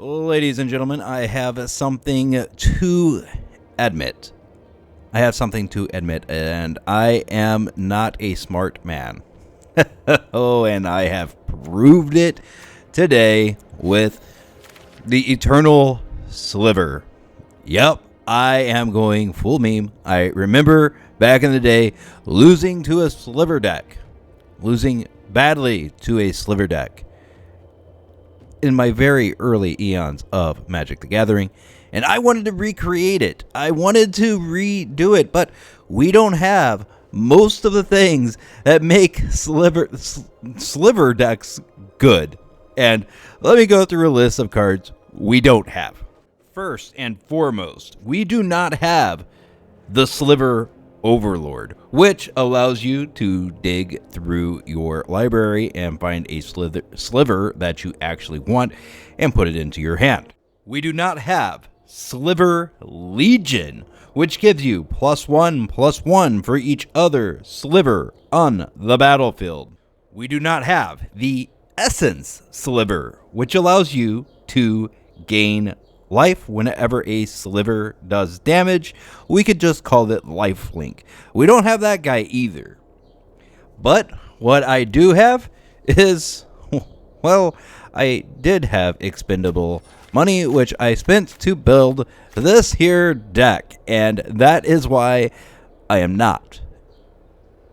Ladies and gentlemen, I have something to admit. And I am not a smart man. Oh, and I have proved it today with the Eternal Sliver. Yep, I am going full meme. I remember back in the day losing to a Sliver deck. Losing badly to a Sliver deck in my very early eons of Magic the Gathering, and I wanted to recreate it. I wanted to redo it, but we don't have most of the things that make Sliver decks good. And let me go through a list of cards we don't have. First and foremost, we do not have the Sliver Overlord, which allows you to dig through your library and find a sliver that you actually want and put it into your hand. We do not have Sliver Legion, which gives you +1/+1 for each other sliver on the battlefield. We do not have the Essence Sliver, which allows you to gain life whenever a sliver does damage. We could just call it lifelink. We don't have that guy either. But what I do have is, well, I did have expendable money, which I spent to build this here deck. And that is why I am not,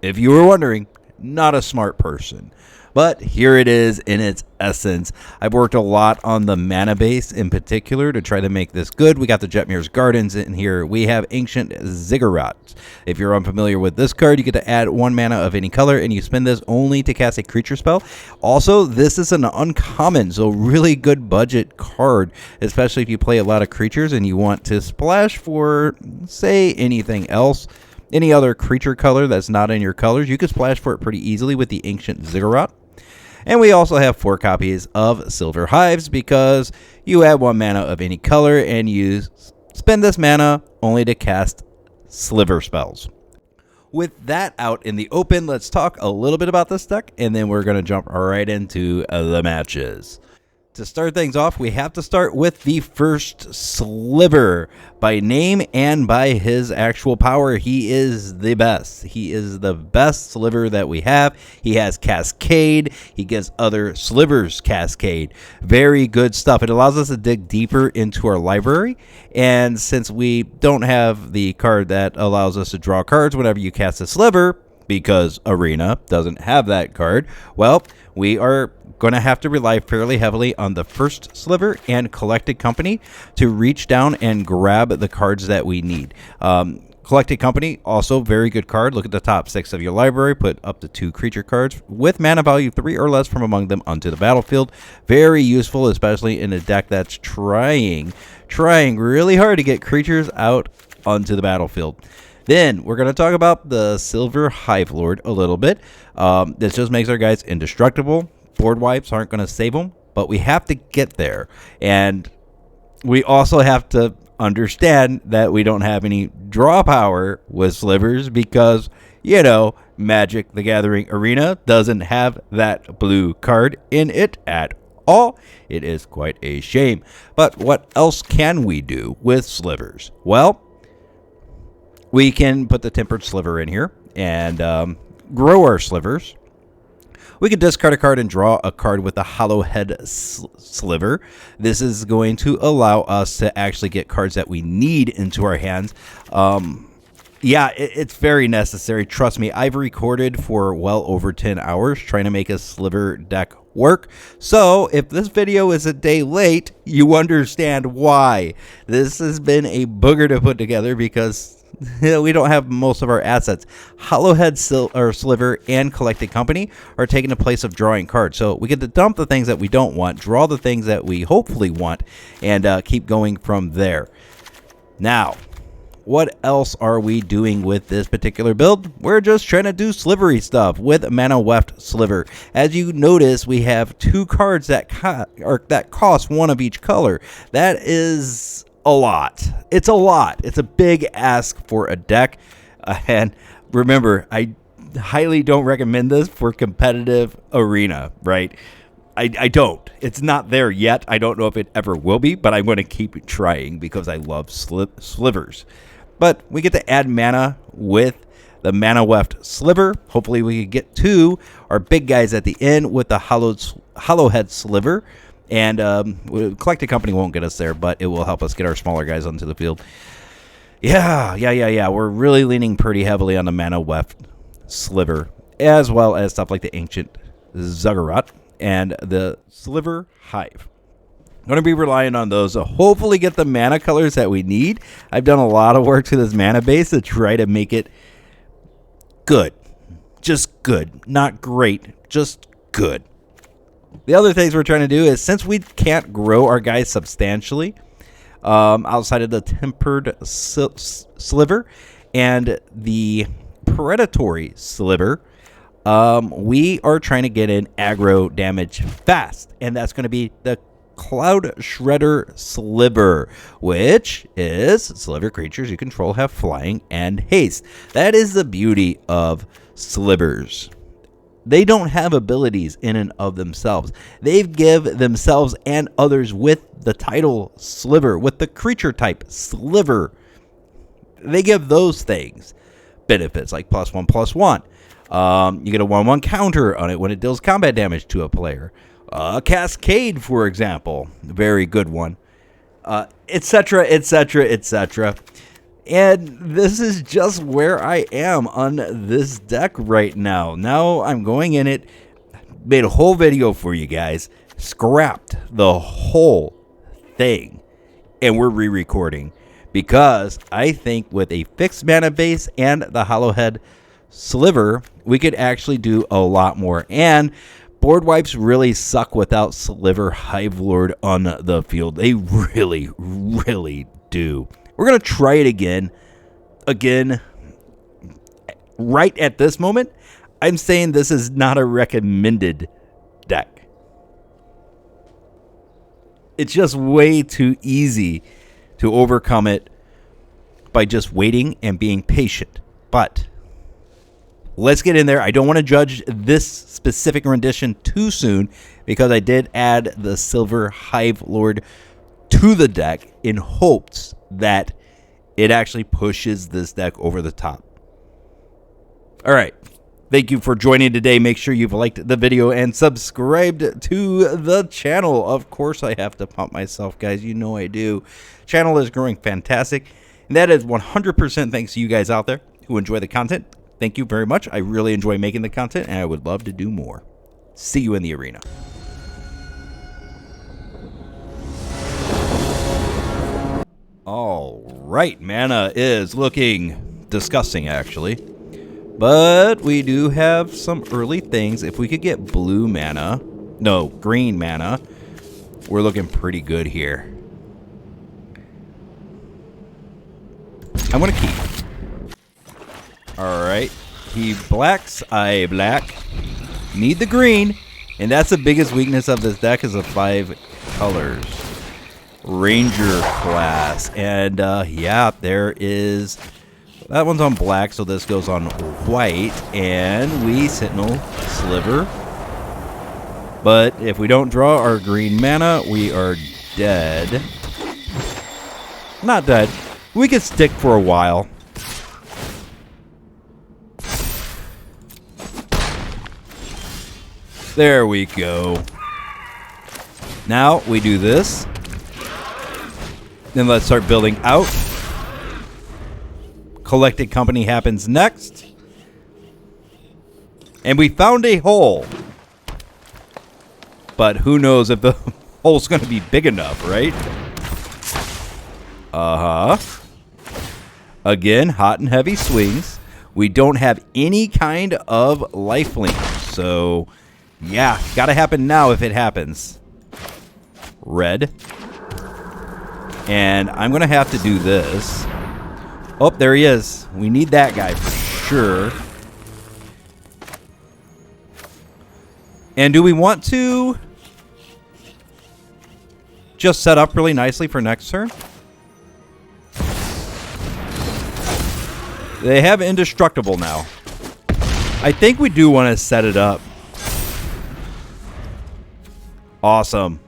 if you were wondering, not a smart person. But here it is in its essence. I've worked a lot on the mana base in particular to try to make this good. We got the Jetmir's Gardens in here. We have Ancient Ziggurat. If you're unfamiliar with this card, you get to add 1 mana of any color, and you spend this only to cast a creature spell. Also, this is an uncommon, so really good budget card, especially if you play a lot of creatures and you want to splash for, say, anything else. Any other creature color that's not in your colors, you can splash for it pretty easily with the Ancient Ziggurat. And we also have 4 copies of Sliver Hives because you add 1 mana of any color and you spend this mana only to cast sliver spells. With that out in the open, let's talk a little bit about this deck, and then we're going to jump right into the matches. To start things off, we have to start with the First Sliver. By name and by his actual power, he is the best. He is the best Sliver that we have. He has Cascade. He gives other Slivers Cascade. Very good stuff. It allows us to dig deeper into our library. And since we don't have the card that allows us to draw cards whenever you cast a Sliver, because Arena doesn't have that card, well, we are going to have to rely fairly heavily on the First Sliver and Collected Company to reach down and grab the cards that we need. Collected Company, also very good card. Look at the top 6 of your library. Put up to 2 creature cards with mana value 3 or less from among them onto the battlefield. Very useful, especially in a deck that's trying really hard to get creatures out onto the battlefield. Then we're going to talk about the Sliver Hive Lord a little bit. This just makes our guys indestructible. Board wipes aren't going to save them, but we have to get there. And we also have to understand that we don't have any draw power with slivers because, you know, Magic the Gathering Arena doesn't have that blue card in it at all. It is quite a shame. But what else can we do with slivers? Well, we can put the Tempered Sliver in here and grow our slivers. We can discard a card and draw a card with the Hollowhead Sliver. This is going to allow us to actually get cards that we need into our hands. Yeah, it's very necessary. Trust me, I've recorded for well over 10 hours trying to make a Sliver deck work. So if this video is a day late, you understand why. This has been a booger to put together because we don't have most of our assets. Hollowhead Sliver and Collected Company are taking the place of drawing cards. So we get to dump the things that we don't want, draw the things that we hopefully want, and keep going from there. Now, what else are we doing with this particular build? We're just trying to do slivery stuff with Manaweft Sliver. As you notice, we have 2 cards that cost 1 of each color. That is a lot. It's a lot. It's a big ask for a deck. And remember, I highly don't recommend this for competitive Arena, right? I don't. It's not there yet. I don't know if it ever will be, but I'm going to keep trying because I love slivers. But we get to add mana with the Manaweft Sliver. Hopefully we can get to our big guys at the end with the Hollowhead Sliver. And Collected Company won't get us there, but it will help us get our smaller guys onto the field. Yeah. We're really leaning pretty heavily on the Manaweft Sliver, as well as stuff like the Ancient Zuggurat and the Sliver Hive. I'm going to be relying on those to hopefully get the mana colors that we need. I've done a lot of work to this mana base to try to make it good. Just good. Not great. Just good. The other things we're trying to do is, since we can't grow our guys substantially outside of the Tempered Sliver and the Predatory Sliver, we are trying to get in aggro damage fast, and that's going to be the Cloudshredder Sliver, which is sliver creatures you control have flying and haste. That is the beauty of slivers. They don't have abilities in and of themselves. They give themselves and others with the title Sliver, with the creature type Sliver. They give those things benefits like +1/+1. You get a 1/1 counter on it when it deals combat damage to a player. Cascade, for example, very good one, etc. And this is just where I am on this deck right now. Now I'm going in it, made a whole video for you guys, scrapped the whole thing, and we're re-recording because I think with a fixed mana base and the Hollowhead Sliver, we could actually do a lot more. And board wipes really suck without Sliver Hive Lord on the field. They really, really do. We're going to try it again. Right at this moment, I'm saying this is not a recommended deck. It's just way too easy to overcome it by just waiting and being patient. But let's get in there. I don't want to judge this specific rendition too soon because I did add the Sliver Hive Lord to the deck in hopes that it actually pushes this deck over the top. All right. Thank you for joining today. Make sure you've liked the video and subscribed to the channel. Of course, I have to pump myself, guys. You know I do. Channel is growing fantastic. And that is 100% thanks to you guys out there who enjoy the content. Thank you very much. I really enjoy making the content, and I would love to do more. See you in the arena. All right, mana is looking disgusting, actually. But we do have some early things. If we could get blue mana, no, green mana, we're looking pretty good here. I'm going to keep. All right. He blacks, I black. Need the green. And that's the biggest weakness of this deck is the 5 colors. Ranger class. And yeah, there is... That one's on black, so this goes on white. And we Sentinel Sliver. But if we don't draw our green mana, we are dead. Not dead. We can stick for a while. There we go. Now we do this. Then let's start building out. Collected Company happens next. And we found a hole. But who knows if the hole's going to be big enough, right? Uh-huh. Again, hot and heavy swings. We don't have any kind of lifelink. So, yeah, gotta happen now if it happens. Red. And I'm going to have to do this. Oh, there he is. We need that guy for sure. And do we want to just set up really nicely for next turn? They have indestructible now. I think we do want to set it up. Awesome.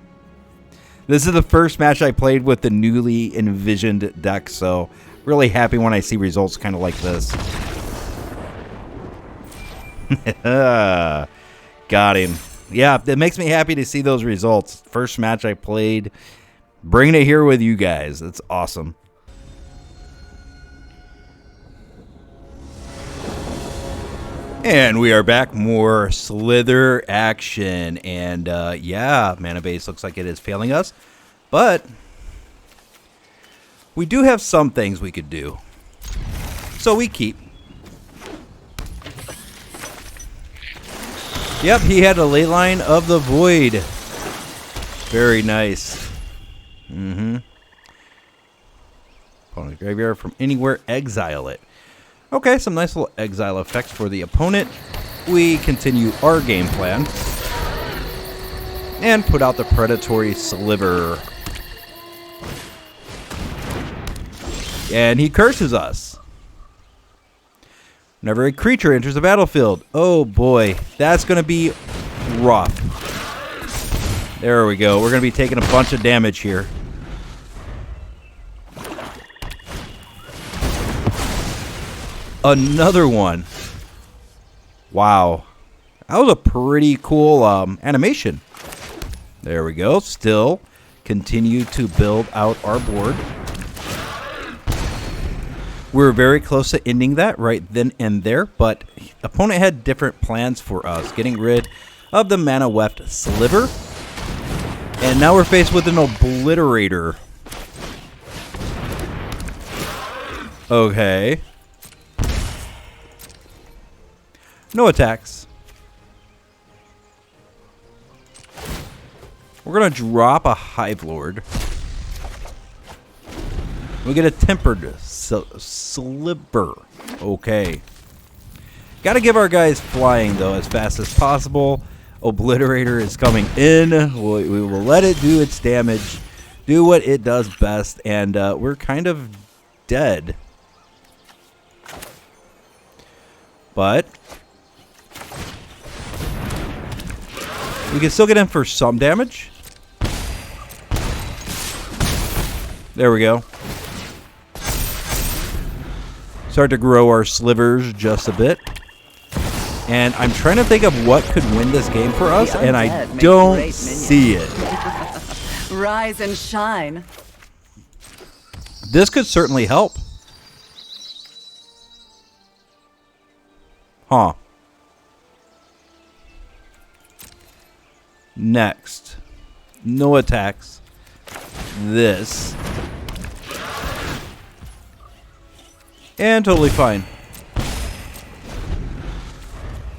This is the first match I played with the newly envisioned deck, so really happy when I see results kind of like this. Got him. Yeah, it makes me happy to see those results. First match I played, bringing it here with you guys. That's awesome. And we are back. More Slither action. And yeah, mana base looks like it is failing us. But we do have some things we could do. So we keep. Yep, he had a ley line of the void. Very nice. Opponent graveyard from anywhere, exile it. Okay, some nice little exile effects for the opponent. We continue our game plan. And put out the Predatory Sliver. And he curses us. Whenever a creature enters the battlefield. Oh boy, that's going to be rough. There we go. We're going to be taking a bunch of damage here. Another one. Wow. That was a pretty cool animation. There we go. Still continue to build out our board. We're very close to ending that right then and there, but opponent had different plans for us. Getting rid of the Manaweft Sliver. And now we're faced with an Obliterator. Okay. No attacks. We're going to drop a Hive Lord. We get a Tempered Sliver. Okay. Got to give our guys flying, though, as fast as possible. Obliterator is coming in. We will let it do its damage. Do what it does best. And we're kind of dead. But we can still get in for some damage. There we go. Start to grow our slivers just a bit. And I'm trying to think of what could win this game for us, and I don't see it. Rise and shine. This could certainly help. Huh. Next. No attacks. This. And totally fine.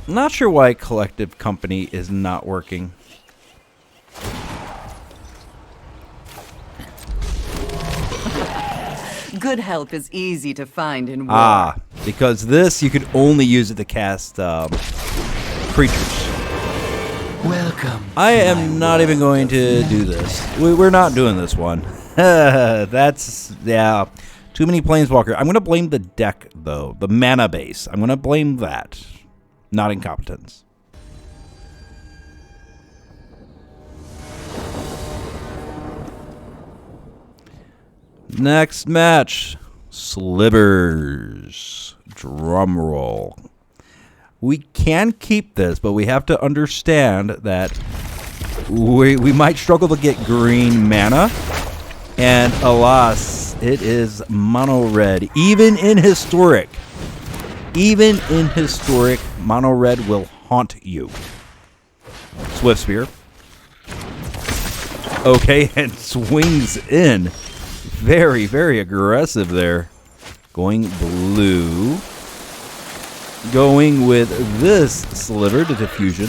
Not sure why Collective Company is not working. Good help is easy to find in war. Because this you could only use it to cast creatures. Welcome. I am not even going to do this. We're not doing this one. That's, yeah, too many Planeswalker. I'm going to blame the deck, though. The mana base. I'm going to blame that. Not incompetence. Next match. Slivers. Drum roll. We can keep this, but we have to understand that we might struggle to get green mana. And alas, it is mono red. Even in historic. Even in historic, mono red will haunt you. Swift Spear. Okay, and swings in. Very, very aggressive there. Going blue. Going with this Sliver to Diffusion.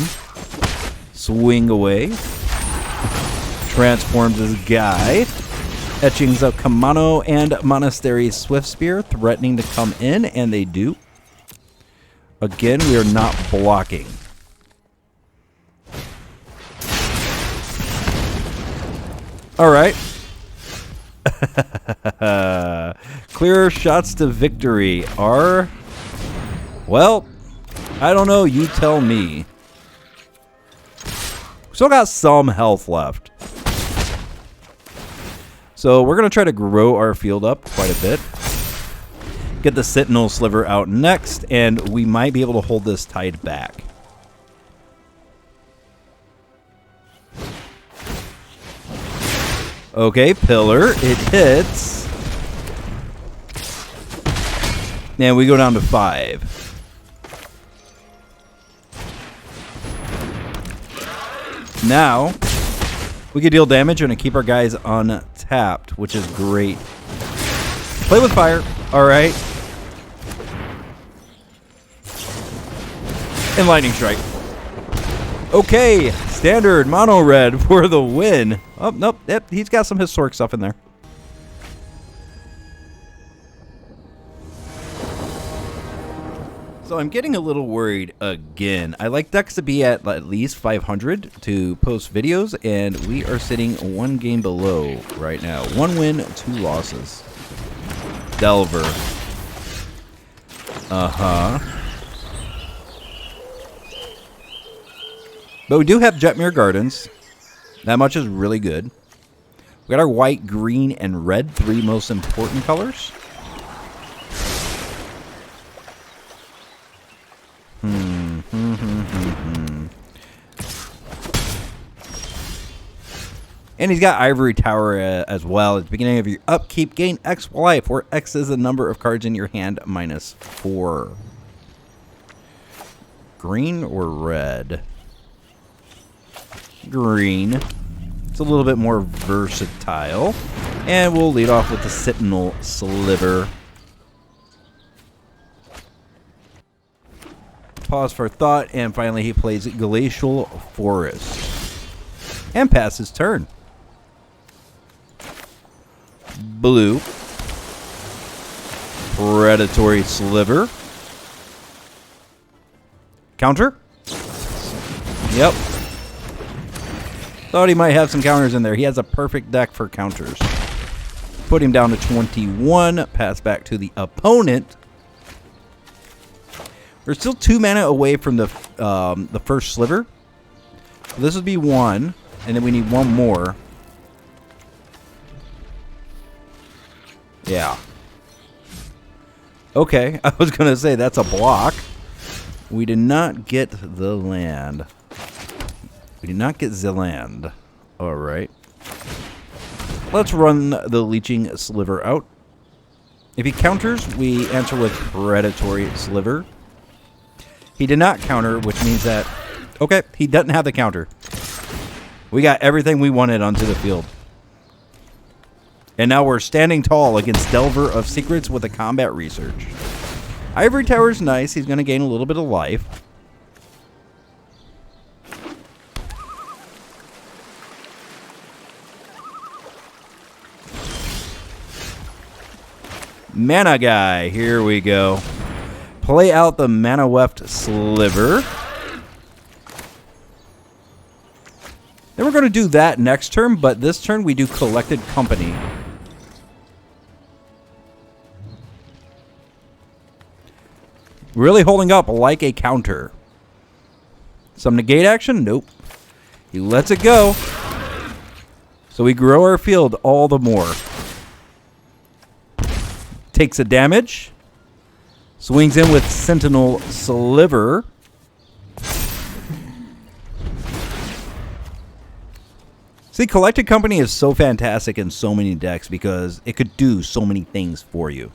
Swing away. Transforms his guy. Etchings of Kamano and Monastery Swift Spear, threatening to come in, and they do. Again, we are not blocking. Alright. Clear shots to victory are... Well, I don't know. You tell me. Still got some health left. So we're going to try to grow our field up quite a bit. Get the Sentinel Sliver out next, and we might be able to hold this tide back. Okay, pillar. It hits. And we go down to 5. Now, we can deal damage and keep our guys untapped, which is great. Play with fire. All right. And lightning strike. Okay, standard mono red for the win. Oh, nope. Yep, he's got some historic stuff in there. So I'm getting a little worried again. I like decks to be at least 500 to post videos, and we are sitting 1 game below right now. 1 win, 2 losses. Delver. But we do have Jetmere Gardens. That much is really good. We got our white, green, and red, 3 most important colors. And he's got Ivory Tower as well. At the beginning of your upkeep, gain X life, where X is the number of cards in your hand minus 4. Green or red? Green. It's a little bit more versatile. And we'll lead off with the Sentinel Sliver. Pause for thought, and finally he plays Glacial Forest. And passes turn. Blue. Predatory Sliver. Counter? Yep. Thought he might have some counters in there. He has a perfect deck for counters. Put him down to 21. Pass back to the opponent. We're still 2 mana away from the first sliver. This would be 1, and then we need 1 more. Yeah. Okay, I was going to say that's a block. We did not get the land. We did not get the land. All right. Let's run the Leeching Sliver out. If he counters, we answer with Predatory Sliver. He did not counter, which means that... Okay, he doesn't have the counter. We got everything we wanted onto the field. And now we're standing tall against Delver of Secrets with a combat research. Ivory Tower's nice. He's going to gain a little bit of life. Mana guy. Here we go. Play out the Manaweft Sliver. Then we're going to do that next turn, but this turn we do Collected Company. Really holding up like a counter. Some negate action? Nope. He lets it go. So we grow our field all the more. Takes a damage. Swings in with Sentinel Sliver. See, Collected Company is so fantastic in so many decks because it could do so many things for you.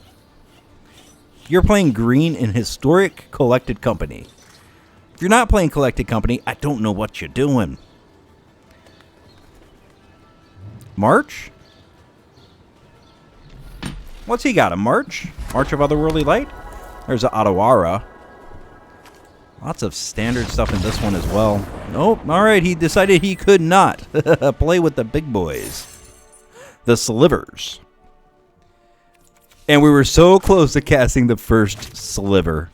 You're playing green in Historic Collected Company. If you're not playing Collected Company, I don't know what you're doing. March? What's he got? A March? March of Otherworldly Light? There's an Otawara. Lots of standard stuff in this one as well. Nope. Alright, he decided he could not play with the big boys. The Slivers. And we were so close to casting the first Sliver.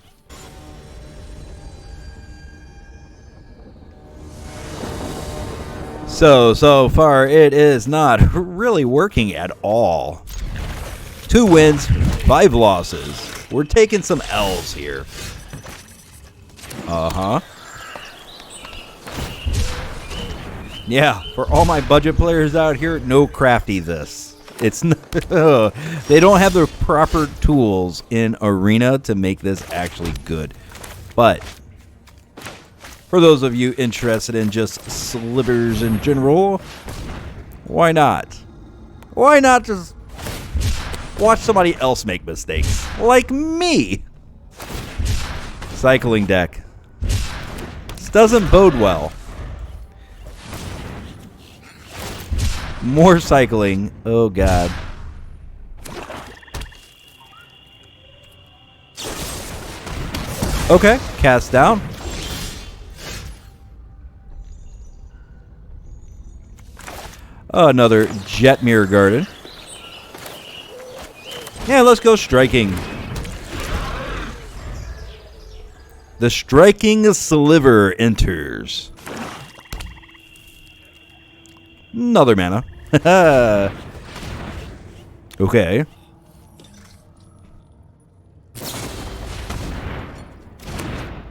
So far it is not really working at all. 2 wins, 5 losses. We're taking some L's here. Yeah, for all my budget players out here, no crafty this. It's not, they don't have the proper tools in Arena to make this actually good. But for those of you interested in just slivers in general, why not? Why not just watch somebody else make mistakes? Like me. Cycling deck. This doesn't bode well. More cycling. Oh, God. Okay, cast down. Another Jet Mirror Garden. Yeah, let's go striking. The Striking Sliver enters. Another mana. Okay.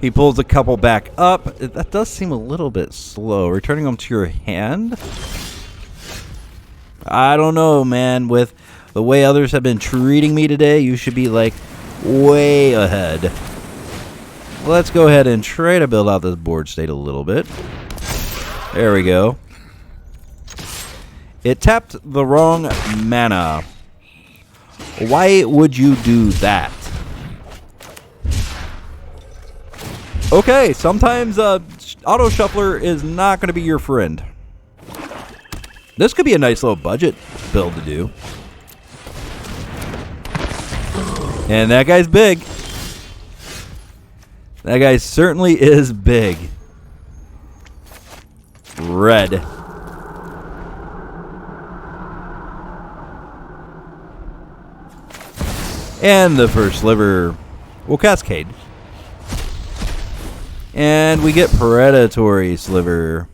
He pulls a couple back up. That does seem a little bit slow. Returning them to your hand? I don't know, man. With the way others have been treating me today, you should be, like, way ahead. Let's go ahead and try to build out this board state a little bit. There we go. It tapped the wrong mana. Why would you do that? Okay, sometimes Auto Shuffler is not going to be your friend. This could be a nice little budget build to do. And that guy's big. That guy certainly is big. Red. And the first sliver will cascade. And we get Predatory Sliver.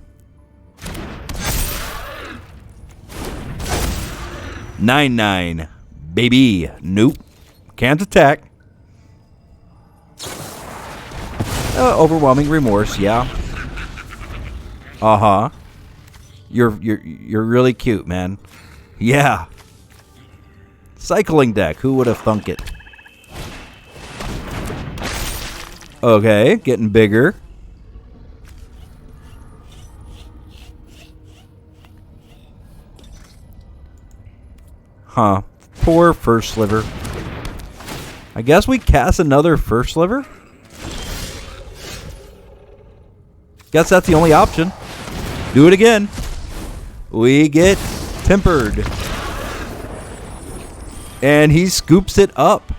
9/9. Baby. Nope. Can't attack. Overwhelming remorse, yeah. Uh-huh. You're really cute, man. Yeah. Cycling deck. Who would have thunk it? Okay, getting bigger. Huh. Poor First Sliver. I guess we cast another First Sliver? Guess that's the only option. Do it again. We get Tempered. And he scoops it up.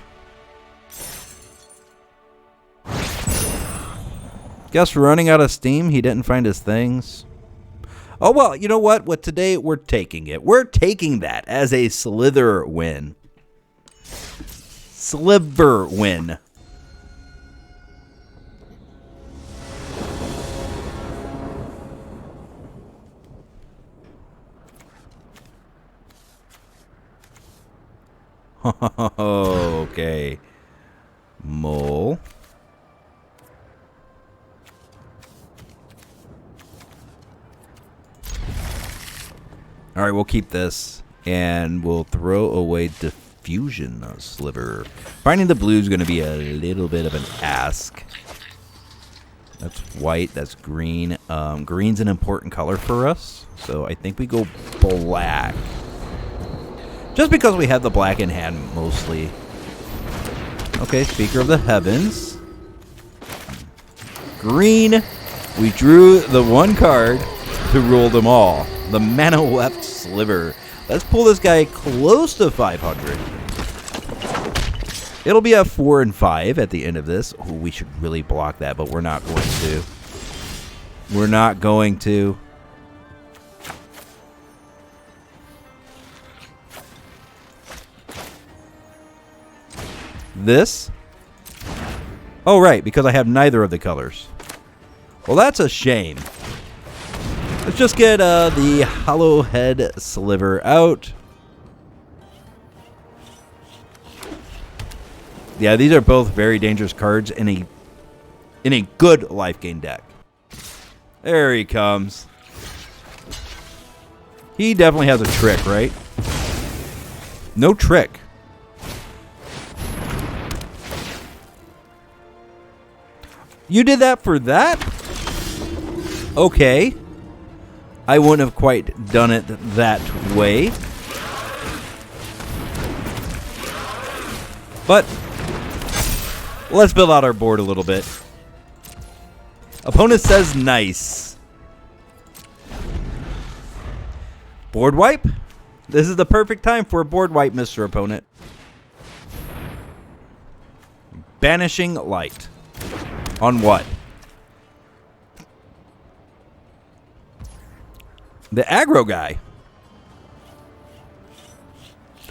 Guess running out of steam, he didn't find his things. Oh, well, you know what? With today, we're taking it. We're taking that as a slither win. Sliver win. Okay. Mole. All right, we'll keep this, and we'll throw away Diffusion Sliver. Finding the blue is going to be a little bit of an ask. That's white. That's green. Green's an important color for us, so I think we go black. Just because we have the black in hand, mostly. Okay, Speaker of the Heavens. Green. We drew the one card to rule them all. The Manaweft Sliver. Let's pull this guy close to 500. It'll be a 4 and 5 at the end of this. Ooh, we should really block that, but we're not going to. We're not going to. This? Oh, right, because I have neither of the colors. Well, that's a shame. Let's just get the Hollowhead Sliver out. Yeah, these are both very dangerous cards in a good life gain deck. There he comes. He definitely has a trick, right? No trick. You did that for that? Okay. I wouldn't have quite done it that way. But let's build out our board a little bit. Opponent says nice. Board wipe? This is the perfect time for a board wipe, Mr. Opponent. Banishing Light. On what? The aggro guy.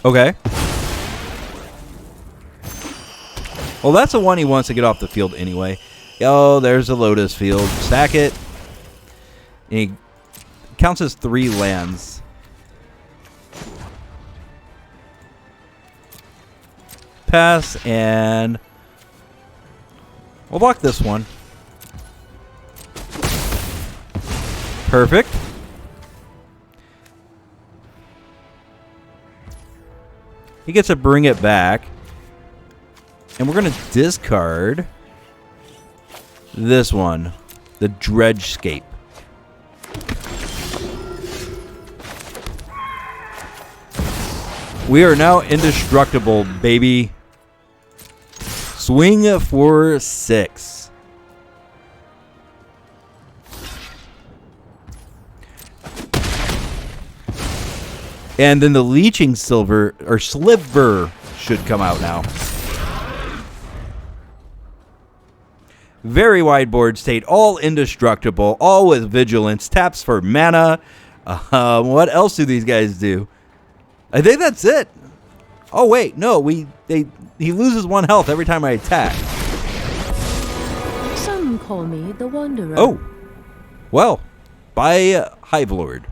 Okay. Well, that's the one he wants to get off the field anyway. Oh, there's a Lotus Field. Sack it. And he counts as 3 lands. Pass, and we'll block this one. Perfect. He gets to bring it back. And we're going to discard this one, the Dregscape. We are now indestructible, baby. Swing for 6. And then the Leeching Sliver should come out now. Very wide board state, all indestructible, all with vigilance, taps for mana. What else do these guys do? I think that's it. Oh wait, no, he loses 1 health every time I attack. Some call me the Wanderer. Oh, well, by Hive Lord.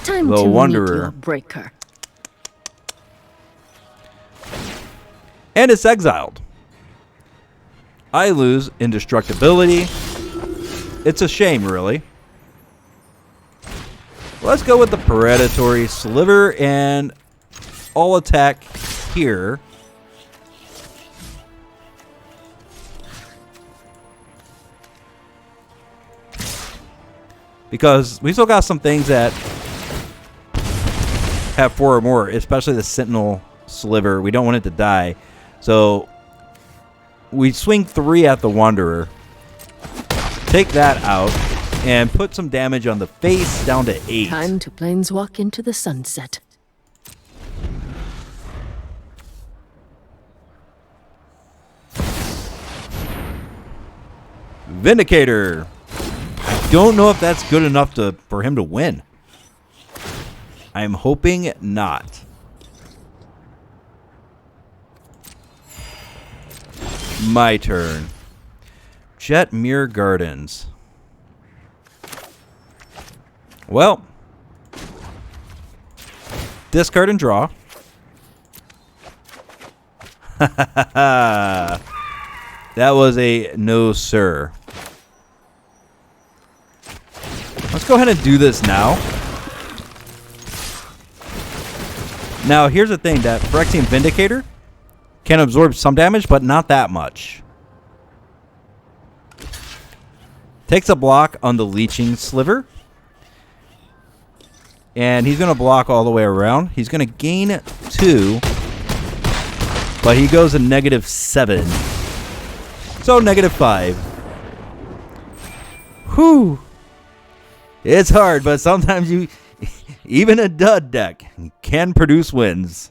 Time The to Wanderer. meet your breaker. And it's exiled. I lose indestructibility. It's a shame, really. Let's go with the Predatory Sliver, and I'll attack here. Because we still got some things that have 4 or more, especially the Sentinel Sliver. We don't want it to die. So we swing 3 at the Wanderer. Take that out and put some damage on the face down to 8. Time to planeswalk into the sunset. Vindicator. I don't know if that's good enough for him to win. I'm hoping not. My turn. Jetmere Gardens. Well, discard and draw. That was a no, sir. Let's go ahead and do this now. Now, here's the thing, that Phyrexian Vindicator can absorb some damage, but not that much. Takes a block on the Leeching Sliver. And he's going to block all the way around. He's going to gain 2. But he goes a -7. So -5. Whew. It's hard, but sometimes even a dud deck can produce wins.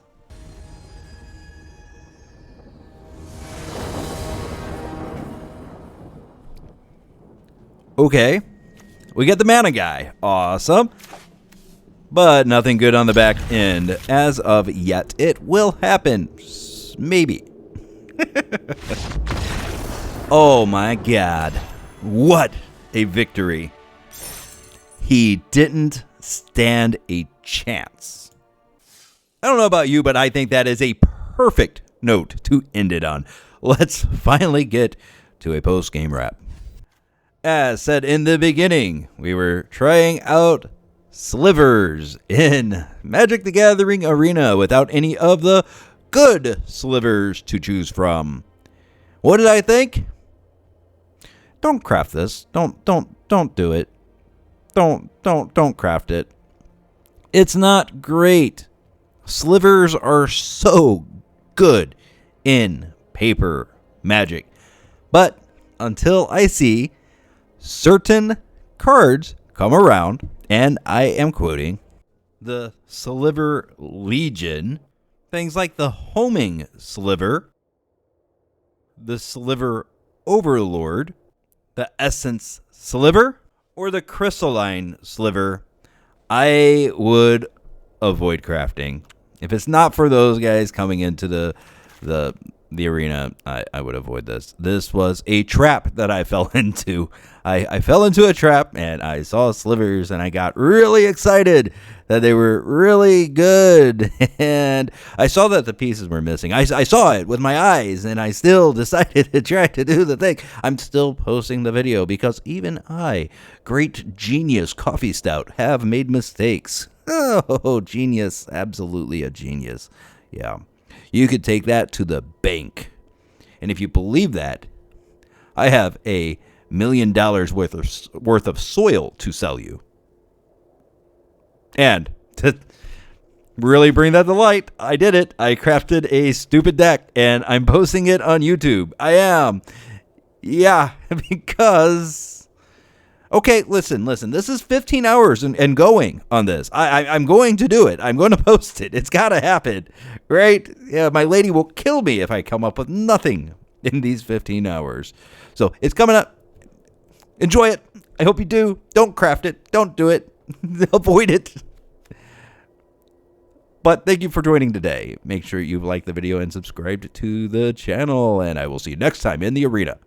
Okay. We get the mana guy. Awesome. But nothing good on the back end. As of yet, it will happen. Maybe. Oh my god. What a victory. He didn't stand a chance. I don't know about you, but I think that is a perfect note to end it on. Let's finally get to a post-game wrap. As said in the beginning, we were trying out slivers in Magic the Gathering Arena without any of the good slivers to choose from. What did I think? Don't craft this. Don't do it. Don't craft it. It's not great. Slivers are so good in paper Magic. But until I see certain cards come around, and I am quoting, the Sliver Legion, things like the Homing Sliver, the Sliver Overlord, the Essence Sliver, or the Crystalline Sliver, I would avoid crafting. If it's not for those guys coming into the arena, I would avoid this. This was a trap that I fell into. I fell into a trap, and I saw slivers, and I got really excited that they were really good. And I saw that the pieces were missing. I saw it with my eyes, and I still decided to try to do the thing. I'm still posting the video because even I, great genius coffee stout, have made mistakes. Oh, genius. Absolutely a genius. Yeah. You could take that to the bank. And if you believe that, I have $1 million worth of soil to sell you. And to really bring that to light, I did it. I crafted a stupid deck, and I'm posting it on YouTube. I am. Yeah, because... Okay, listen. This is 15 hours and going on this. I'm going to do it. I'm going to post it. It's got to happen, right? Yeah, my lady will kill me if I come up with nothing in these 15 hours. So it's coming up. Enjoy it. I hope you do. Don't craft it. Don't do it. Avoid it. But thank you for joining today. Make sure you like the video and subscribe to the channel, and I will see you next time in the arena.